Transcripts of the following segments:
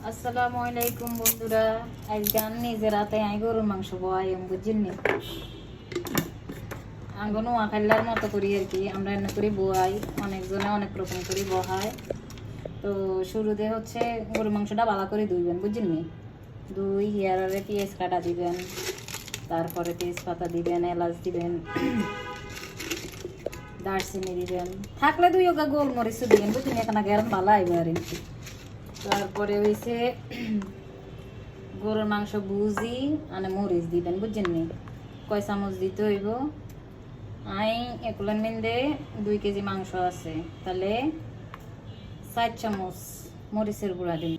আসসালামু আলাইকুম বন্ধুরা, আজকে আমি নিজের রাতে গরুর মাংস বয় বুঝিনি আঙ্গনু আখাল্লার মতো করি আর কি। আমরা এমনি করে বয়াই, অনেকজনে অনেক রকম করে বহায়। তো শুরুতে হচ্ছে গরুর মাংসটা ভালো করে ধুইবেন বুঝিনি। দুই হিয়ারে পেঁয়াজ কাটা দিবেন, তারপরে তেজপাতা দিবেন, এলাচ দিবেন, দারচিনি দিবেন, থাকলে দুই ওগা গোলমরিচ দিবেন বুঝিনি, এখানে গেরাম ভালো আইবে আর কি। তারপরে হইছে গরুর মাংস বুঝি মানে মরিচ দিবেন বুঝছেন, কয় চামচ দিতে হইব। আই এগুলোর মধ্যে 2 কেজি মাংস আছে, তাহলে 4 চামচ মরিচের গুঁড়া দিন।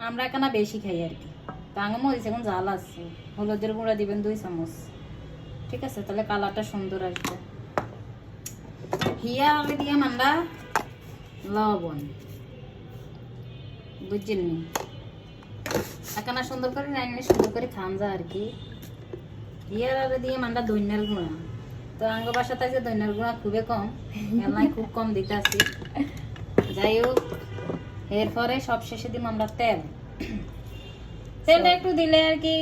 আমরা এখানে বেশি খাই আর কি, তাঙ্গ মরিচ এখন জাল আছে। হলুদের গুঁড়া দিবেন 2 চামচ, ঠিক আছে? তাহলে কালারটা সুন্দর আসবে। হিয়া আগে দিয়ে আমরা লবণ বুঝছেন, এখানে সুন্দর করে রান্না সুন্দর করে খান যা আর কি। হিয়ার আগে দিয়ে মান্ডা দইনার গুঁড়া, তো আঙ্গ বাসাতে যে দইনার গুঁড়া খুবই কম, এলাই খুব কম দিতে আসি। যাই হোক, এরপরে সব শেষে দিম আমরা তেল। তেলটা একটু দিলে আর কি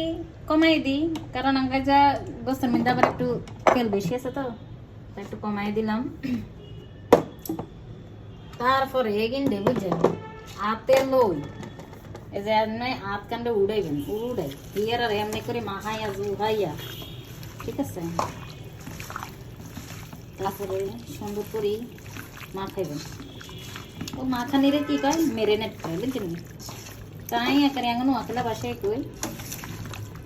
কমাই দিই, কারণ আঙ্গা যা গোস্তের মধ্যে আবার একটু তেল বেশি আছে, তো তাই একটু কমাই দিলাম। তারপরে এগিন বুঝছেন আতে লই, এই যে নয় আত কান্ডে উড়াইবেন, উড়াই হিয়ার আর এমনি করে মাখাইয়া জুহাইয়া, ঠিক আছে? তারপরে সুন্দর করে মাখাইবেন। ও মাখানিরে কি কয় মেরিনেট করে বুঝছেন, তাই একারে এমন আঁকলা বাসায় কই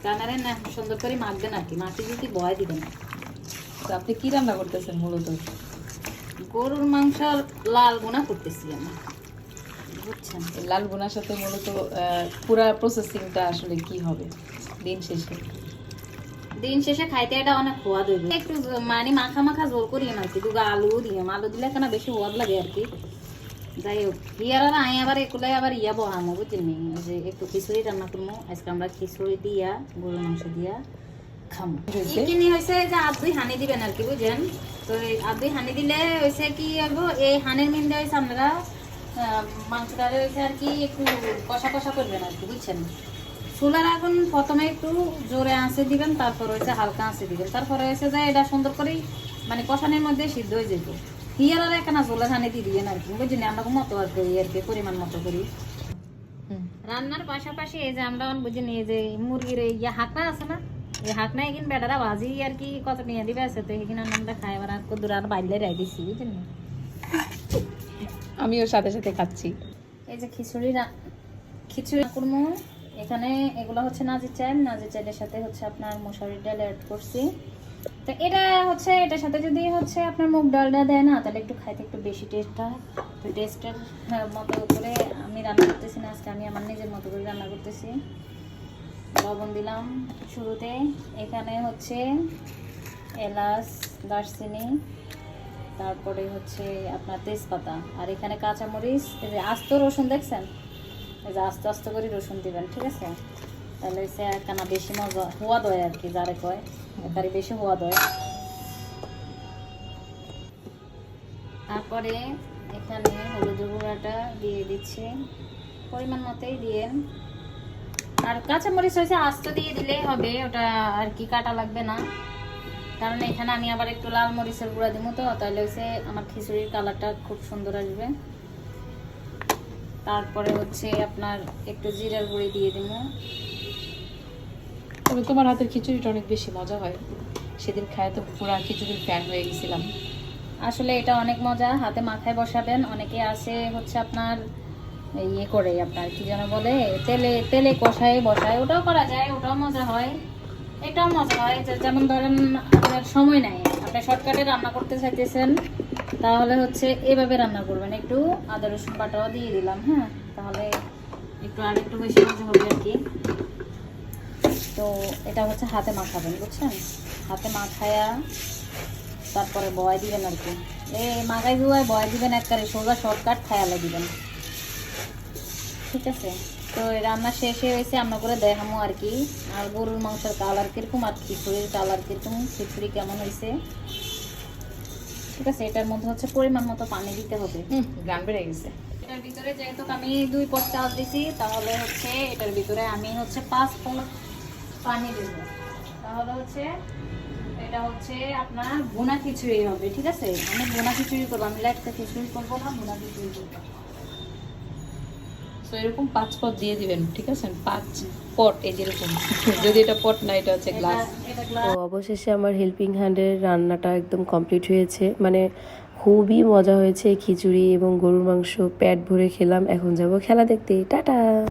কানারে না সুন্দর করে মাখবেন আর কি, মাখি যদি বয় দিবেন। তো আপনি কি রান্না করতেছেন মূলত? গরুর মাংস লাল বোনা করতেছি আমি, বুঝছেন? এই লাল বোনার সাথে মূলত পুরা প্রসেসিংটা আসলে কি হবে দিন শেষে? দিন শেষে খাইতে এটা অনেক সোয়াদ হইবে। একটু মানে মাখা মাখা জোর করি আর কি, দুগা আলু দিয়ে, আলু দিলে কেন বেশি সোয়াদ লাগে আর কি। যাই হোক, ইয়ার আই আবার এগুলাই আবার ইয়া বহামো বুঝছেন, যে একটু খিচুড়ি রান্না করবো আজকে আমরা, খিচুড়ি দিয়া গরুর মাংস দিয়া খামো। এখানে হয়েছে যে 2 হানি দিবেন আর কি বুঝছেন। তো এই 2 হানি দিলে হয়েছে কি হবো, এই হানির মিন্দে হয়েছে আপনারা মাংসটা হয়েছে আর কি একটু কষা কষা করবেন আর কি বুঝছেন। চুলার আগুন প্রথমে একটু জোরে আঁচে দিবেন, তারপর হয়েছে হালকা আঁচে দিবেন, তারপরে হয়েছে যে এটা সুন্দর করে মানে কষানোর মধ্যে সিদ্ধ হয়ে যেত। হিয়ার এখানে জোলা ধানে দিয়ে দিবেন আর কি বুঝছেন, আমরা মতো আর কি আর কি পরিমাণ মতো করি। রান্নার পাশাপাশি এই যে আমরা বুঝিনি, এই যে মুরগির ইয়া হাঁকনা আছে না, এই হাঁকনা এখানে বেটারা ভাজি আর কি কত নিয়ে দিবে আছে, তো এখানে আমরা খাই আবার আর কত আর বাইলে রাই দিছি বুঝছেন। আমিও সাথে সাথে খাচ্ছি। এই যে খিচুড়ি কুড়মো, এখানে এগুলো হচ্ছে নাজির চাল, নাজির চালের সাথে হচ্ছে আপনার মশারির ডাল অ্যাড করছি। তো এটা হচ্ছে এটার সাথে যদি হচ্ছে আপনার মুগ ডালটা দেয় না, তাহলে একটু খাইতে একটু বেশি টেস্ট হয়। তো টেস্টের মতো করে আমি রান্না করতেছি না আজকে, আমি আমার নিজের মতো করে রান্না করতেছি। লবণ দিলাম শুরুতে, এখানে হচ্ছে এলাচ, দারচিনি, তারপরে হচ্ছে আপনার তেজপাতা, আর এখানে কাঁচামরিচ, এই যে আস্ত রসুন দেখছেন, এই যে আস্তে আস্তে করে রসুন দিবেন, ঠিক আছে? তাহলে হচ্ছে একখানা বেশি মজা হওয়া দয় আর কি, যারে কয় একারি বেশি হওয়া দয়। তারপরে এখানে হলুদের গুঁড়াটা দিয়ে দিচ্ছি, পরিমাণ মতোই দিয়ে। আর কাঁচামরিচ হয়েছে আস্ত দিয়ে দিলেই হবে, ওটা আর কি কাটা লাগবে না, কারণ এখানে আমি আবার একটু লাল মরিচের গুঁড়া দিব, তো তাহলে হচ্ছে আমার খিচুড়ির কালারটা খুব সুন্দর আসবে। তারপরে হচ্ছে আপনার একটু জিরার গুঁড়ি দিয়ে দিব। তবে তোমার হাতের খিচুড়িটা অনেক বেশি মজা হয়, সেদিন খায় তো পুরা খিচুড়ির ফ্যান হয়ে গেছিলাম। আসলে এটা অনেক মজা, হাতে মাখায় বসাবেন। অনেকে আছে হচ্ছে আপনার ইয়ে করে আপনার কি যেন বলে, তেলে তেলে কষায় বসায়, ওটাও করা যায়, ওটাও মজা হয়, এটাও মজা হয়। যেমন ধরেন আপনার সময় নাই, আপনি শর্টকাটে রান্না করতে চাইতেছেন, তাহলে হচ্ছে এভাবে রান্না করবেন। একটু আদা রসুন বাটাও দিয়ে দিলাম, হ্যাঁ, তাহলে একটু আর একটু বেশি মজা হবে আর কি। তো এটা হচ্ছে হাতে মাখাবেন বুঝছেন, হাতে মাখায়া তারপরে বয় দিবেন আর কি। এই মাখাই ধুয়ায় বয় দিবেন, একবারে সোজা শর্টকাট খায়ালে দিবেন, ঠিক আছে? তো রান্না শেষে হয়েছে আমরা করে দেখামো আর কি। আর গরুর মাংসের কালার কিরকম আর খিচুড়ির কালার কিরকম, খিচুড়ি কেমন হয়েছে, ঠিক আছে? এটার মধ্যে হচ্ছে পরিমাণ মতো পানি দিতে হবে। গান বেড়ে গেছে। এটা এটার ভিতরে যেহেতু আমি 2 পট চাল দিছি, তাহলে হচ্ছে এটার ভিতরে আমি হচ্ছে 5 পট পানি দেব। তাহলে হচ্ছে এটা হচ্ছে আপনার ভুনা খিচুড়ি হবে, ঠিক আছে? আমি ভুনা খিচুড়ি করবো, আমি লাইটটা খিচুড়ি করবো না, ভুনা খিচুড়ি করবো। তো এরকম 5 পট দিয়ে দিবেন, ঠিক আছে? 5 পট, এই যেরকম যদি এটা পট না, এটা হচ্ছে গ্লাস। এটা তো গ্লাস। অবশেষে আমার হেল্পিং হ্যান্ডের রান্নাটা একদম কমপ্লিট হয়েছে, মানে খুবই মজা হয়েছে। খিচুড়ি এবং গরুর মাংস পেট ভরে খেলাম। এখন যাব খেলা দেখতে। টাটা।